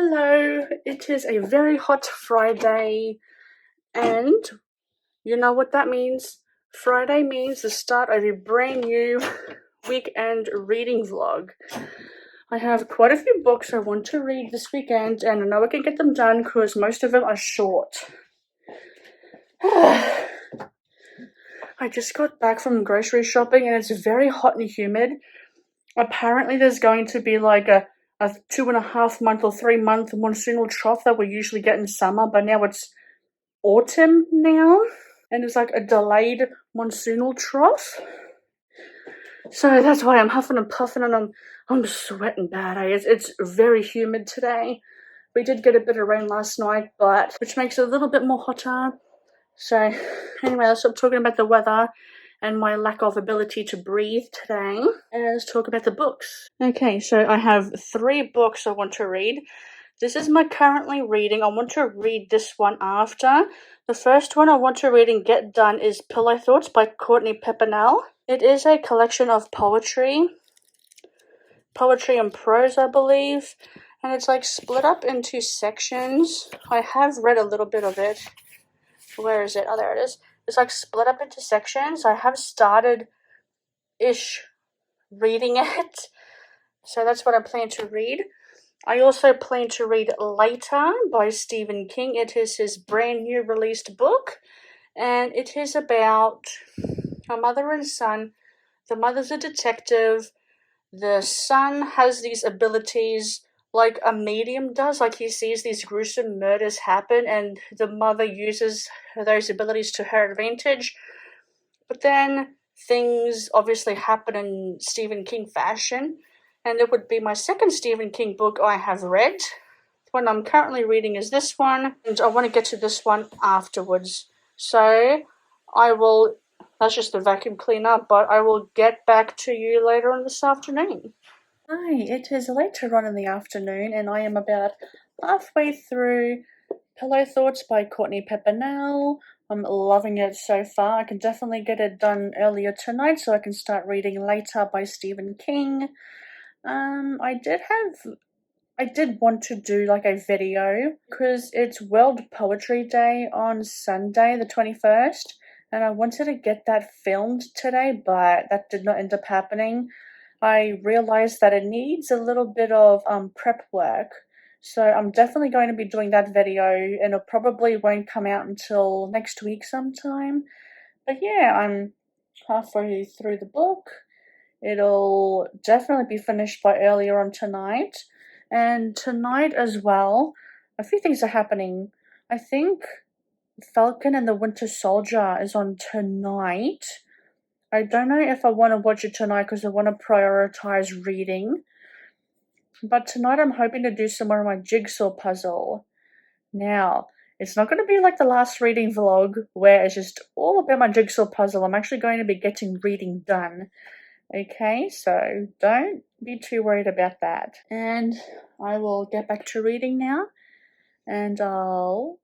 Hello, it is a very hot Friday, and you know what that means? Friday means the start of a brand new weekend reading vlog. I have quite a few books I want to read this weekend, and I know I can get them done because most of them are short. I just got back from grocery shopping and it's very hot and humid. Apparently there's going to be like a 2.5 month or 3 month monsoonal trough that we usually get in summer, but now it's autumn now, and it's like a delayed monsoonal trough. So that's why I'm huffing and puffing and I'm sweating bad. It's very humid today. We did get a bit of rain last night, but which makes it a little bit more hotter. So anyway, let's stop talking about the weather and my lack of ability to breathe today, and let's talk about the books. Okay, so I have 3 books I want to read. This is my currently reading. I want to read this one after. The first one I want to read and get done is Pillow Thoughts by Courtney Pepinell. It is a collection of poetry and prose, I believe, and it's like split up into sections. I have read a little bit of it. Where is it? Oh, there it is. It's like split up into sections. I have started-ish reading it, so that's what I plan to read. I also plan to read Later by Stephen King. It is his brand new released book, and it is about a mother and son. The mother's a detective. The son has these abilities like a medium does, like he sees these gruesome murders happen, and the mother uses those abilities to her advantage. But then things obviously happen in Stephen King fashion, and it would be my second Stephen King book I have read. The one I'm currently reading is this one, and I want to get to this one afterwards. So that's just the vacuum cleaner, but I will get back to you later on this afternoon. Hi, it is later on in the afternoon, and I am about halfway through Pillow Thoughts by Courtney Pepinell. I'm loving it so far. I can definitely get it done earlier tonight so I can start reading Later by Stephen King. I did want to do like a video because it's World Poetry Day on Sunday the 21st, and I wanted to get that filmed today, but that did not end up happening. I realized that it needs a little bit of prep work, so I'm definitely going to be doing that video, and it probably won't come out until next week sometime. But yeah, I'm halfway through the book. It'll definitely be finished by earlier on tonight. And tonight as well, a few things are happening. I think Falcon and the Winter Soldier is on tonight. I don't know if I want to watch it tonight because I want to prioritize reading. But tonight I'm hoping to do some more of my jigsaw puzzle. Now, it's not going to be like the last reading vlog where it's just all about my jigsaw puzzle. I'm actually going to be getting reading done. Okay, so don't be too worried about that. And I will get back to reading now, and I'll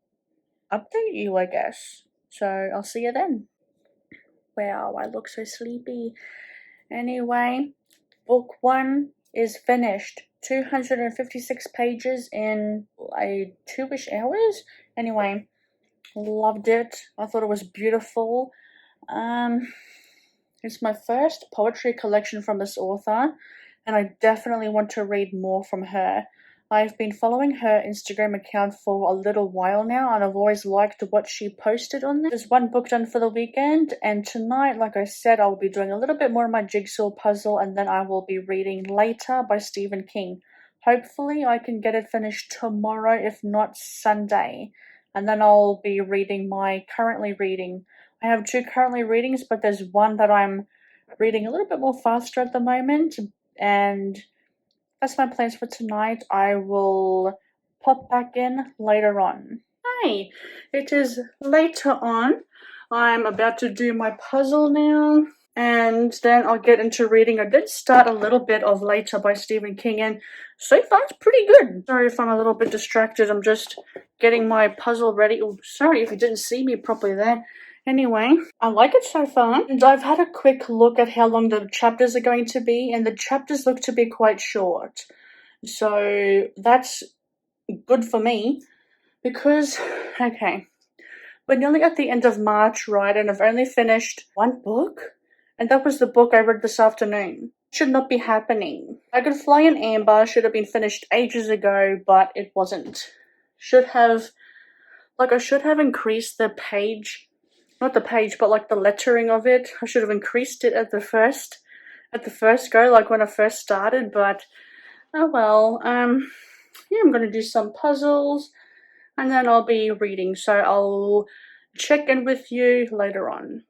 update you, I guess. So I'll see you then. Wow, I look so sleepy. Anyway, book 1 is finished. 256 pages in 2-ish hours. Anyway, loved it. I thought it was beautiful. It's my first poetry collection from this author, and I definitely want to read more from her. I've been following her Instagram account for a little while now, and I've always liked what she posted on there. There's one book done for the weekend, and tonight, like I said, I'll be doing a little bit more of my jigsaw puzzle, and then I will be reading Later by Stephen King. Hopefully, I can get it finished tomorrow, if not Sunday, and then I'll be reading my currently reading. I have 2 currently readings, but there's one that I'm reading a little bit more faster at the moment, and that's my plans for tonight. I will pop back in later on. Hi, it is later on. I'm about to do my puzzle now, and then I'll get into reading. I did start a little bit of Later by Stephen King, and so far it's pretty good. Sorry if I'm a little bit distracted. I'm just getting my puzzle ready. Oh, sorry if you didn't see me properly there. Anyway, I like it so far, and I've had a quick look at how long the chapters are going to be, and the chapters look to be quite short. So that's good for me because, okay, we're nearly at the end of March, right? And I've only finished one book, and that was the book I read this afternoon. Should not be happening. I Could Fly in Amber should have been finished ages ago, but it wasn't. I should have increased the page, not the page, but like the lettering of it. I should have increased it at the first go, like when I first started, but oh well. Yeah, I'm gonna do some puzzles and then I'll be reading, so I'll check in with you later on.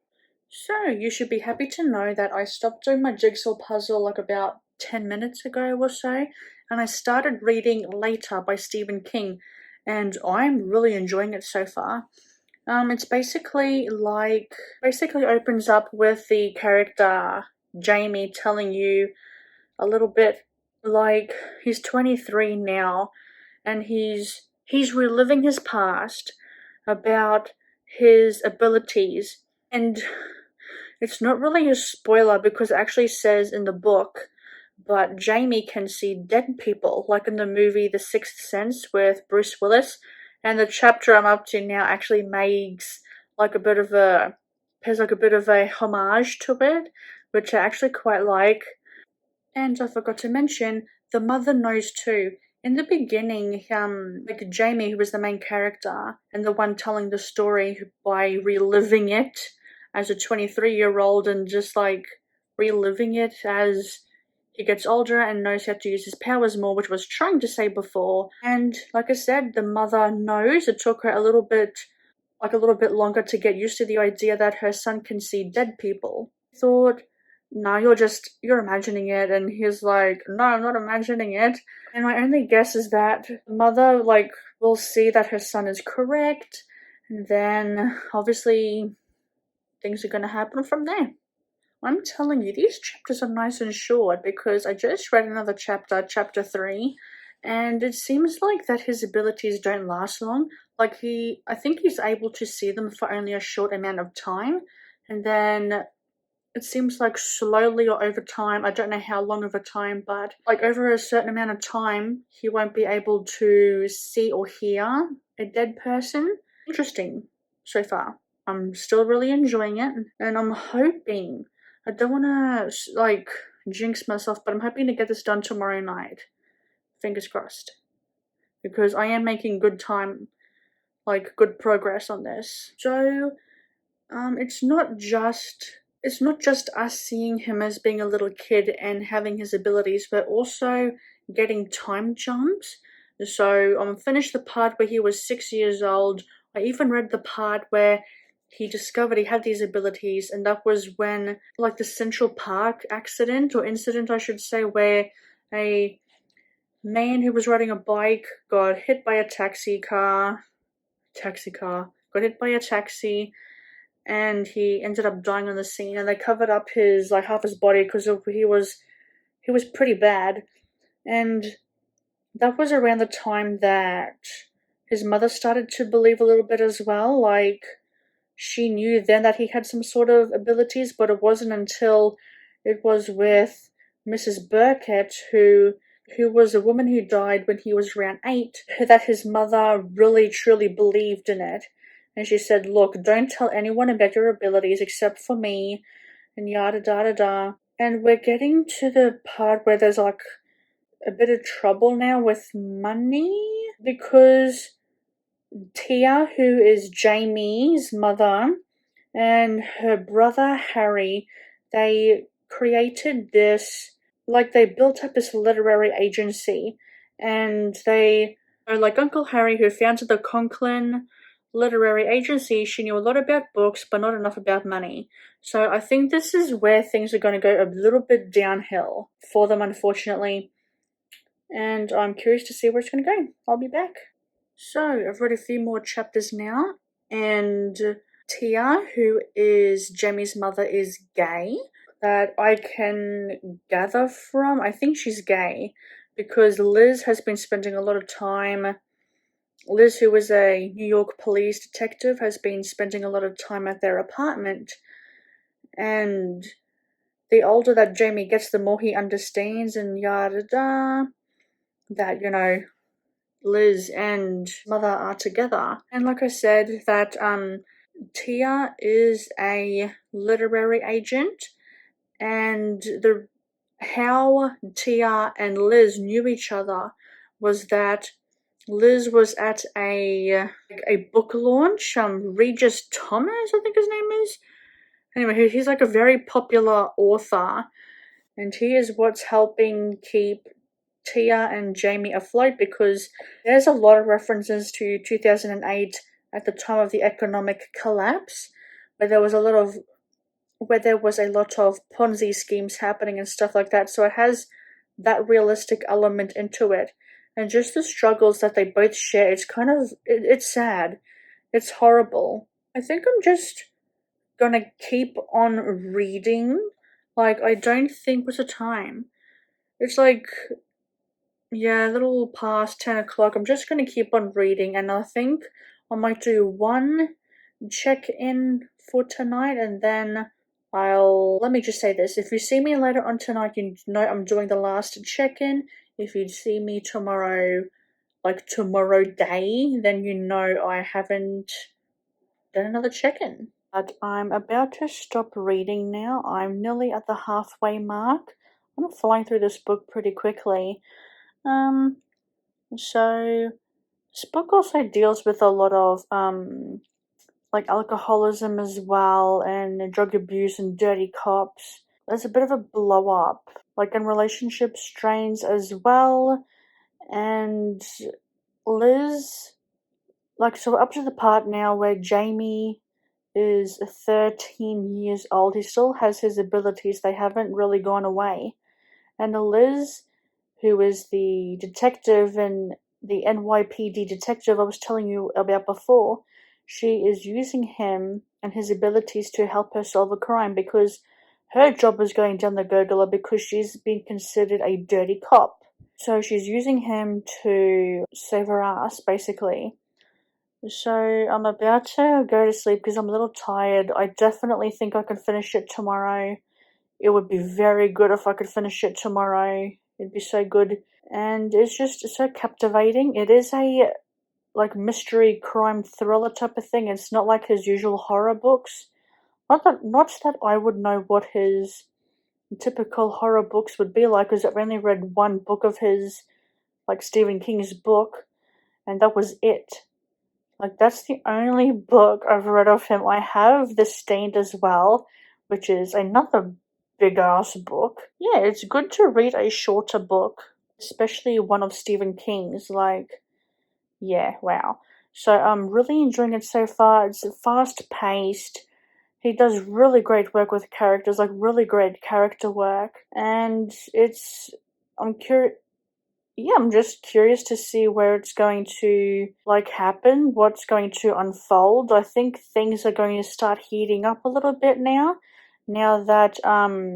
So, you should be happy to know that I stopped doing my jigsaw puzzle like about 10 minutes ago or so, and I started reading Later by Stephen King, and I'm really enjoying it so far. It's basically opens up with the character Jamie telling you a little bit like he's 23 now and he's reliving his past about his abilities, and it's not really a spoiler because it actually says in the book, but Jamie can see dead people, like in the movie The Sixth Sense with Bruce Willis. And the chapter I'm up to now actually makes like a bit of a has like a bit of a homage to it, which I actually quite like. And I forgot to mention, the mother knows too. In the beginning, like Jamie, who was the main character and the one telling the story by reliving it as a 23-year-old and just like reliving it as he gets older and knows how to use his powers more, which I was trying to say before. And like I said, the mother knows. It took her a little bit longer to get used to the idea that her son can see dead people. I thought, no, you're imagining it. And he's like, no, I'm not imagining it. And my only guess is that the mother, like, will see that her son is correct. And then, obviously, things are going to happen from there. I'm telling you, these chapters are nice and short because I just read another chapter, chapter 3, and it seems like that his abilities don't last long. Like I think he's able to see them for only a short amount of time, and then it seems like slowly or over time, I don't know how long of a time, but like over a certain amount of time, he won't be able to see or hear a dead person. Interesting so far. I'm still really enjoying it, and I'm hoping, I don't want to like jinx myself, but I'm hoping to get this done tomorrow night. Fingers crossed. Because I am making good time, like good progress on this. So, it's not just us seeing him as being a little kid and having his abilities, but also getting time jumps. So finished the part where he was 6 years old. I even read the part where he discovered he had these abilities, and that was when, like, the Central Park accident, or incident I should say, where a man who was riding a bike got hit by a got hit by a taxi, and he ended up dying on the scene, and they covered up his, like, half his body because he was pretty bad. And that was around the time that his mother started to believe a little bit as well. Like, she knew then that he had some sort of abilities, but it wasn't until it was with Mrs. Burkett, who was a woman who died when he was around 8, that his mother really truly believed in it. And she said, look, don't tell anyone about your abilities except for me, and yada da da. And we're getting to the part where there's like a bit of trouble now with money because Tia, who is Jamie's mother, and her brother Harry, they created this, like, they built up this literary agency, and they are like Uncle Harry, who founded the Conklin Literary Agency. She knew a lot about books, but not enough about money. So I think this is where things are going to go a little bit downhill for them, unfortunately. And I'm curious to see where it's going to go. I'll be back. So I've read a few more chapters now, and Tia, who is Jamie's mother, is gay. That I can gather from. I think she's gay because Liz has been spending a lot of time. Liz, who was a New York police detective, has been spending a lot of time at their apartment. And the older that Jamie gets, the more he understands and yada da. That, Liz and mother are together. And like I said, that Tia is a literary agent, and the how Tia and Liz knew each other was that Liz was at a book launch. Regis Thomas, I think his name is. Anyway, he's like a very popular author, and he is what's helping keep Tia and Jamie afloat, because there's a lot of references to 2008 at the time of the economic collapse, where there was a lot of Ponzi schemes happening and stuff like that. So it has that realistic element into it, and just the struggles that they both share. It's sad. It's horrible. I think I'm just gonna keep on reading. Like, I don't think what's the time. It's like, yeah, a little past 10 o'clock. I'm just gonna keep on reading, and I think I might do one check in for tonight, and then let me just say this. If you see me later on tonight, you know I'm doing the last check in. If you see me tomorrow, like tomorrow day, then you know I haven't done another check in. But I'm about to stop reading now. I'm nearly at the halfway mark. I'm flying through this book pretty quickly. So this book also deals with a lot of like alcoholism as well, and drug abuse and dirty cops. There's a bit of a blow up, like in relationship strains as well. And Liz, like, so up to the part now where Jamie is 13 years old. He still has his abilities, they haven't really gone away. And Liz, who is the detective and the NYPD detective I was telling you about before, she is using him and his abilities to help her solve a crime, because her job is going down the gurgler because she's been considered a dirty cop. So she's using him to save her ass, basically. So I'm about to go to sleep because I'm a little tired. I definitely think I can finish it tomorrow. It would be very good if I could finish it tomorrow. It'd be so good. And it's just so captivating. It is a like mystery crime thriller type of thing. It's not like his usual horror books. Not that I would know what his typical horror books would be like, because I've only read one book of his, like Stephen King's book, and that was it. Like, that's the only book I've read of him. I have The Stained as well, which is another big ass book. Yeah, it's good to read a shorter book, especially one of Stephen King's. Like, yeah, wow. So I'm really enjoying it so far. It's fast paced. He does really great work with characters, like really great character work. And I'm curious. Yeah, I'm just curious to see where it's going to like happen, what's going to unfold. I think things are going to start heating up a little bit now. Now that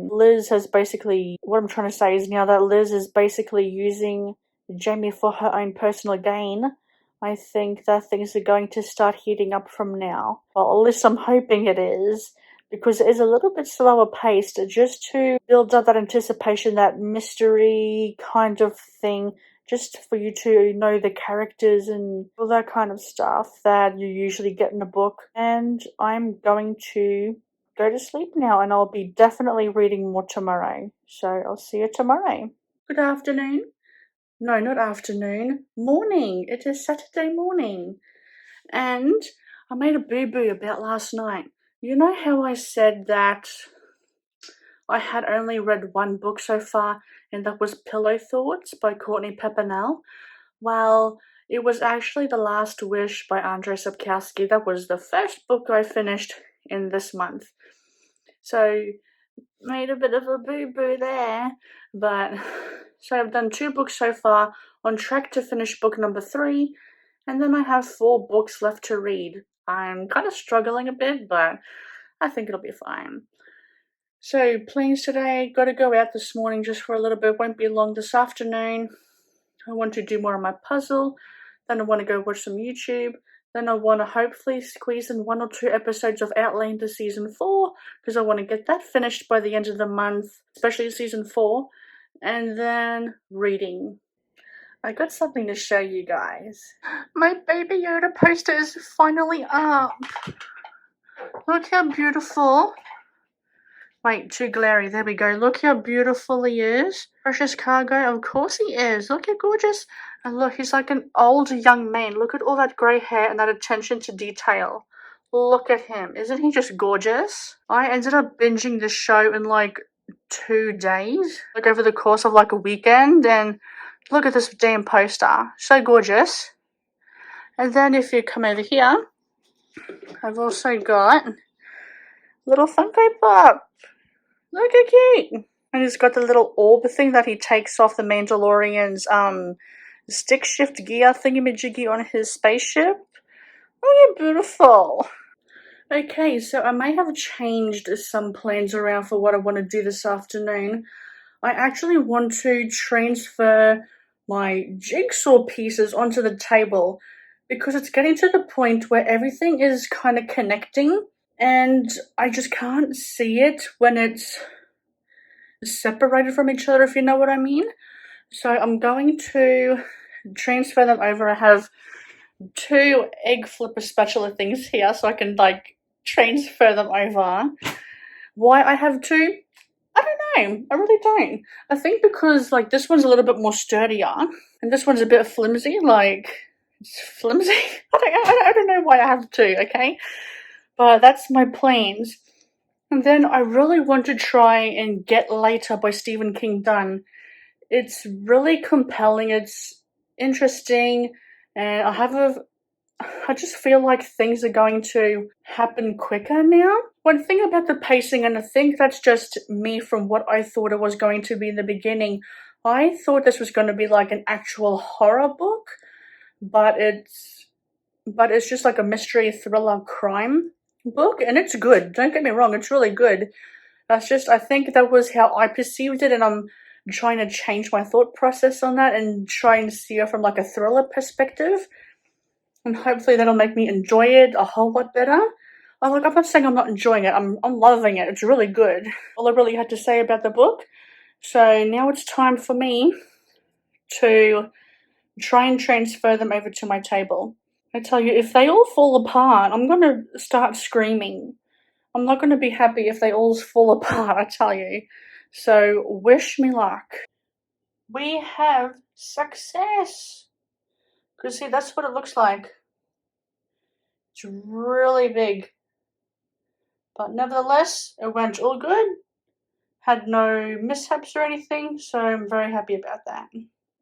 Liz has basically, what I'm trying to say is, now that Liz is basically using Jamie for her own personal gain, I think that things are going to start heating up from now. Well, at least I'm hoping it is, because it is a little bit slower paced, just to build up that anticipation, that mystery kind of thing, just for you to know the characters and all that kind of stuff that you usually get in a book. And I'm going to go to sleep now, and I'll be definitely reading more tomorrow. So I'll see you tomorrow. Good afternoon. No, not afternoon. Morning. It is Saturday morning. And I made a boo-boo about last night. You know how I said that I had only read one book so far, and that was Pillow Thoughts by Courtney Pepinell? Well, it was actually The Last Wish by Andrzej Sapkowski. That was the first book I finished in this month. So, made a bit of a boo-boo there. But, so I've done 2 books so far, on track to finish book number 3, and then I have 4 books left to read. I'm kind of struggling a bit, but I think it'll be fine. So, plans today, gotta go out this morning just for a little bit, won't be long this afternoon. I want to do more of my puzzle, then I want to go watch some YouTube, then I want to hopefully squeeze in 1 or 2 episodes of Outlander Season 4, because I want to get that finished by the end of the month, especially Season 4, and then reading. I got something to show you guys. My Baby Yoda poster is finally up. Look how beautiful. Wait, too glary. There we go. Look how beautiful he is. Precious cargo. Of course he is. Look how gorgeous. And look, he's like an old young man. Look at all that grey hair and that attention to detail. Look at him. Isn't he just gorgeous? I ended up binging this show in like 2 days. Like over the course of like a weekend. And look at this damn poster. So gorgeous. And then if you come over here, I've also got little Funko Pop. Look how cute. And he's got the little orb thing that he takes off the Mandalorian's stick shift gear thingamajiggy on his spaceship. Oh, yeah, beautiful. Okay, so I may have changed some plans around for what I want to do this afternoon. I actually want to transfer my jigsaw pieces onto the table because it's getting to the point where everything is kind of connecting and I just can't see it when it's separated from each other, if you know what I mean. So I'm going to transfer them over. I have 2 egg flipper spatula things here so I can like transfer them over. Why I have 2? I don't know. I really don't. I think because like this one's a little bit more sturdier and this one's a bit flimsy. Like it's flimsy. I don't know why I have 2. Okay, but that's my plans. And then I really want to try and get Later by Stephen King done. It's really compelling. It's interesting, and I just feel like things are going to happen quicker now. One thing about the pacing, and I think that's just me from what I thought it was going to be in the beginning, I thought this was going to be like an actual horror book, but it's just like a mystery thriller crime book, and it's good. Don't get me wrong, it's really good. That's just, I think that was how I perceived it, and I'm trying to change my thought process on that and try and see it from like a thriller perspective. And hopefully that'll make me enjoy it a whole lot better. I'm not saying I'm not enjoying it. I'm loving it. It's really good. All I really had to say about the book. So now it's time for me to try and transfer them over to my table. I tell you, if they all fall apart, I'm going to start screaming. I'm not going to be happy if they all fall apart, I tell you. So wish me luck. We have success. Because see, that's what it looks like. It's really big. But nevertheless, it went all good. Had no mishaps or anything, so I'm very happy about that.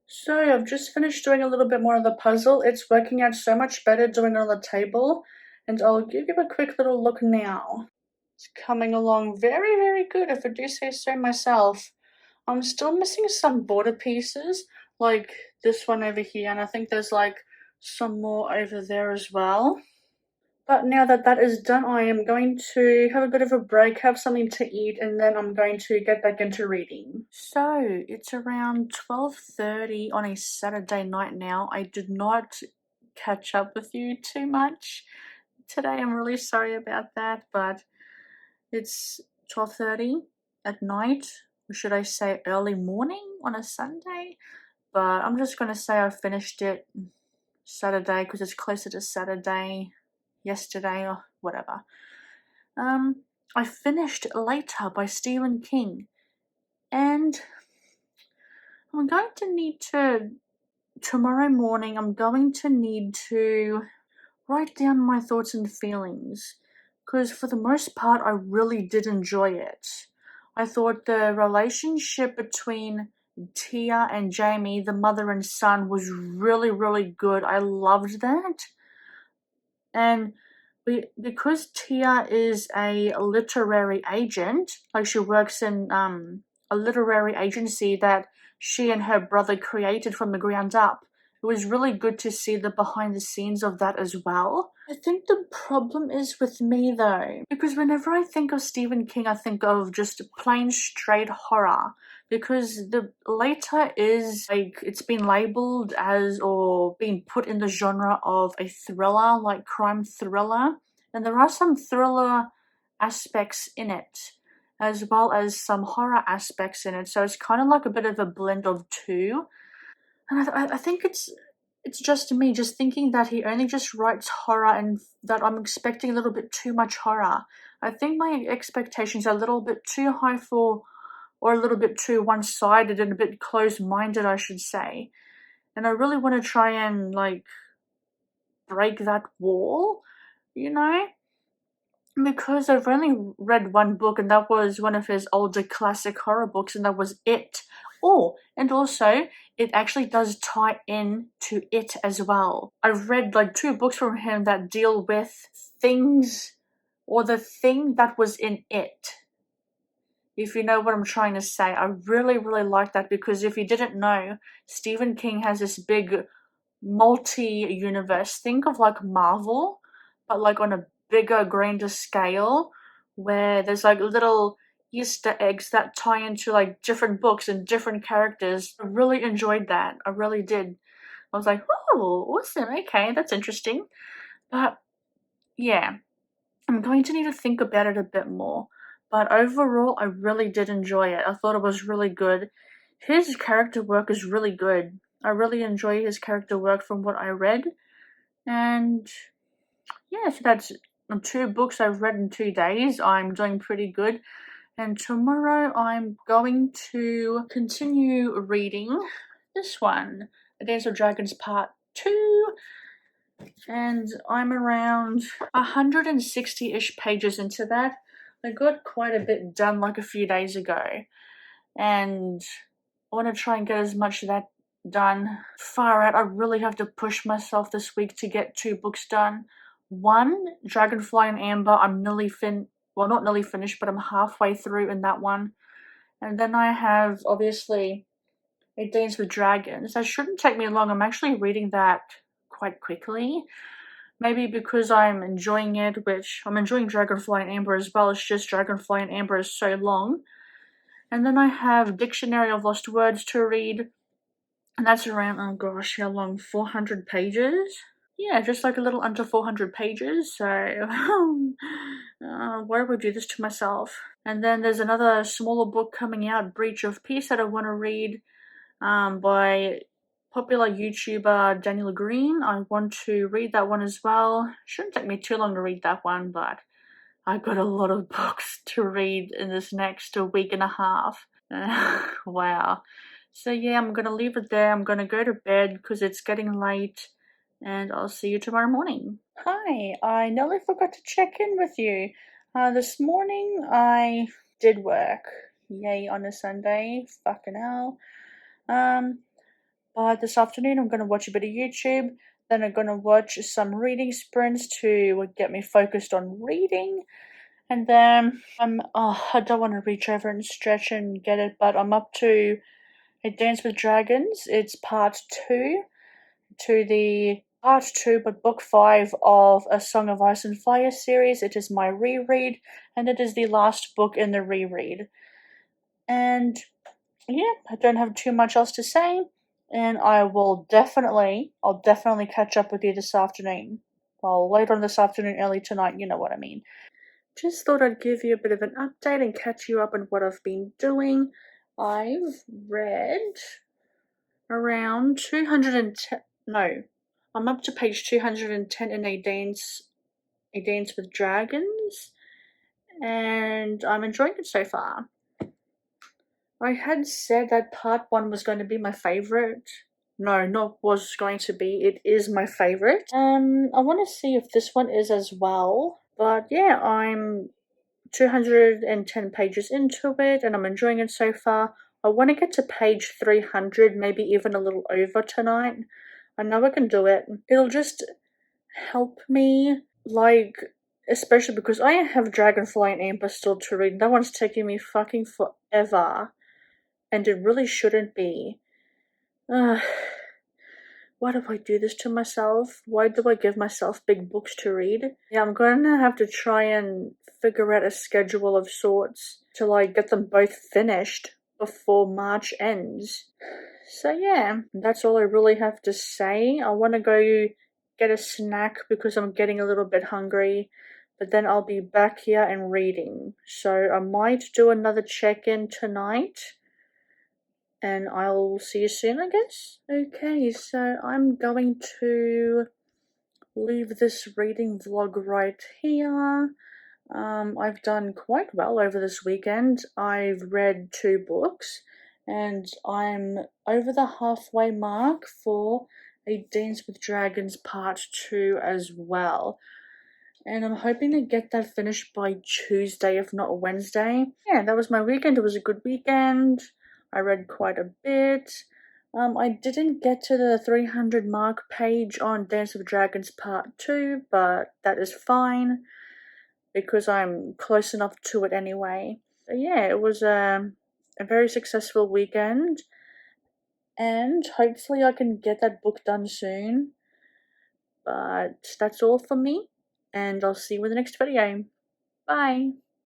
So I've just finished doing a little bit more of the puzzle. It's working out so much better doing it on the table. And I'll give you a quick little look now. It's coming along very, very good, if I do say so myself. I'm still missing some border pieces, like this one over here, and I think there's like some more over there as well. But now that that is done, I am going to have a bit of a break, have something to eat, and then I'm going to get back into reading. So, it's around 12:30 on a Saturday night now. I did not catch up with you too much today. I'm really sorry about that, but it's 12:30 at night, or should I say early morning on a Sunday? But I'm just going to say I finished it Saturday because it's closer to Saturday, yesterday, or whatever. I finished Later by Stephen King, and I'm going to need to, tomorrow morning, I'm going to need to write down my thoughts and feelings, because for the most part, I really did enjoy it. I thought the relationship between Tia and Jamie, the mother and son, was really, really good. I loved that. And because Tia is a literary agent, like she works in a literary agency that she and her brother created from the ground up, it was really good to see the behind the scenes of that as well. I think the problem is with me though, because whenever I think of Stephen King, I think of just plain straight horror. Because the Later is like, it's been labeled as or being put in the genre of a thriller, like crime thriller. And there are some thriller aspects in it, as well as some horror aspects in it. So it's kind of like a bit of a blend of two. And I think it's just me just thinking that he only just writes horror and that I'm expecting a little bit too much horror. I think my expectations are a little bit too high for, or a little bit too one-sided and a bit closed-minded, I should say. And I really want to try and, like, break that wall, you know? Because I've only read one book, and that was one of his older classic horror books, and that was It. Oh, and also, it actually does tie in to It as well. I've read like 2 books from him that deal with things, or the thing that was in It. If you know what I'm trying to say, I really, really like that, because if you didn't know, Stephen King has this big multi-universe. Think of like Marvel, but like on a bigger, grander scale, where there's like little Easter eggs that tie into like different books and different characters. I really enjoyed that. I really did. I was like, oh, awesome. Okay, that's interesting. But yeah, I'm going to need to think about it a bit more. But overall, I really did enjoy it. I thought it was really good. His character work is really good. I really enjoy his character work from what I read. And yeah, so that's 2 books I've read in 2 days. I'm doing pretty good. And tomorrow I'm going to continue reading this one, A Dance of Dragons Part 2. And I'm around 160-ish pages into that. I got quite a bit done like a few days ago. And I want to try and get as much of that done. Far out, I really have to push myself this week to get 2 books done. One, Dragonfly and Amber, I'm nearly well, not nearly finished, but I'm halfway through in that one. And then I have, obviously, A Dance with Dragons. That shouldn't take me long. I'm actually reading that quite quickly. Maybe because I'm enjoying it, which I'm enjoying Dragonfly and Amber as well. It's just Dragonfly and Amber is so long. And then I have Dictionary of Lost Words to read. And that's around, oh gosh, how long? 400 pages? Yeah, just like a little under 400 pages. So, why would I do this to myself? And then there's another smaller book coming out, Breach of Peace, that I want to read by popular YouTuber Daniel Green. I want to read that one as well. Shouldn't take me too long to read that one, but I've got a lot of books to read in this next week and a half. Wow. So yeah, I'm gonna leave it there. I'm gonna go to bed because it's getting late, and I'll see you tomorrow morning. Hi, I nearly forgot to check in with you. This morning I did work. Yay, on a Sunday. Fucking hell. But this afternoon I'm gonna watch a bit of YouTube. Then I'm gonna watch some reading sprints to get me focused on reading. And then I don't want to reach over and stretch and get it, but I'm up to A Dance with Dragons. It's part 2 to the part 2, but book 5 of A Song of Ice and Fire series. It is my reread, and it is the last book in the reread. And yeah, I don't have too much else to say, and I'll definitely catch up with you this afternoon. Well, later on this afternoon, early tonight, you know what I mean. Just thought I'd give you a bit of an update and catch you up on what I've been doing. I've read around 210. No, I'm up to page 210 in A Dance with Dragons, and I'm enjoying it so far. I had said that part 1 was going to be my favorite. No, not was going to be. It is my favorite. I want to see if this one is as well. But yeah, I'm 210 pages into it, and I'm enjoying it so far. I want to get to page 300, maybe even a little over tonight. I know I can do it. It'll just help me, like, especially because I have Dragonfly and Amber still to read. That one's taking me fucking forever, and it really shouldn't be. Why do I do this to myself? Why do I give myself big books to read? Yeah, I'm gonna have to try and figure out a schedule of sorts to like get them both finished before March ends. So yeah, that's all I really have to say. I want to go get a snack because I'm getting a little bit hungry, but then I'll be back here and reading. So I might do another check-in tonight. and I'll see you soon, I guess. Okay, so I'm going to leave this reading vlog right here. I've done quite well over this weekend. I've read 2 books, and I'm over the halfway mark for A Dance with Dragons Part 2 as well. And I'm hoping to get that finished by Tuesday, if not Wednesday. Yeah, that was my weekend. It was a good weekend. I read quite a bit. I didn't get to the 300 mark page on Dance with Dragons Part 2, but that is fine because I'm close enough to it anyway. So yeah, it was a very successful weekend, and hopefully I can get that book done soon. But that's all for me, and I'll see you in the next video. Bye!